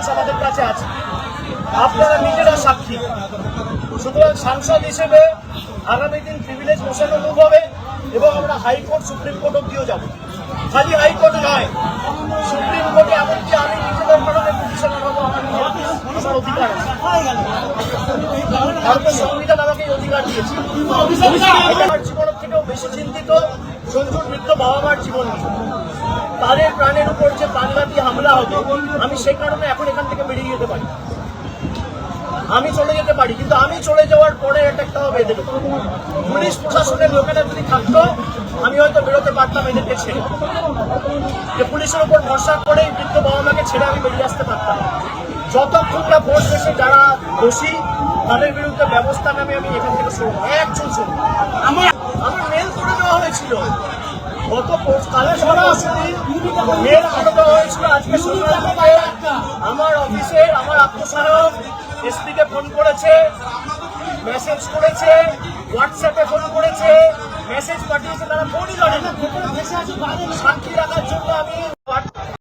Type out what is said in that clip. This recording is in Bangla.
এভিডেন্স আমাদের কাছে আছে, আপনারা নিজেরা সাক্ষী। সুতরাং সাংসদ হিসেবে আগামী দিন প্রিভিলেজ মোশনও মুভ হবে এবং আমরা হাইকোর্ট সুপ্রিম কোর্ট অব্দিও যাব। খালি হাইকোর্টে নয়, সুপ্রিম কোর্টে এমনকি আমি নিজেদের কারণে পিটিশনার হবো, আমার অধিকার আছে। ভারতের সংবিধান আমাকে এই অধিকার দিয়েছে। আমার জীবনের থেকেও বেশি চিন্তিত সঞ্জুর মৃত বাবা মার জীবন নিয়ে। তাদের প্রাণের উপর যে প্রাণঘাতী হামলা হবে, আমি সেই কারণে এখন এখান থেকে বেরিয়ে যেতে পারি, আমি চলে যেতে পারি, কিন্তু আমি চলে যাওয়ার পরে অ্যাটাকটাও বেঁধে দেবো। পুলিশ প্রশাসনের লোকেরা যদি থাকতো আমি হয়তো বেরোতে পারতাম এদেরকে ছেড়ে, যে পুলিশের উপর ভরসা করে বৃদ্ধ বাবা মাকে ছেড়ে আমি বেরিয়ে আসতে পারতাম। যতক্ষণ না ভোট শেষে যারা দোষী তাদের বিরুদ্ধে ব্যবস্থা নামে আমি এখান থেকে শুরু একজন শুরু। আমার মেল করে দেওয়া হয়েছিল গত কালের মেল করে দেওয়া হয়েছিল। আজকে আমার অফিসের আমার আত্মসহায়ক এসপিকে ফোন করেছে, মেসেজ করেছে, হোয়াটসঅ্যাপে ফোন করেছে, মেসেজ পাঠিয়েছে, তারা ফোনই ধরে না। সাক্ষী রাখার জন্য আমি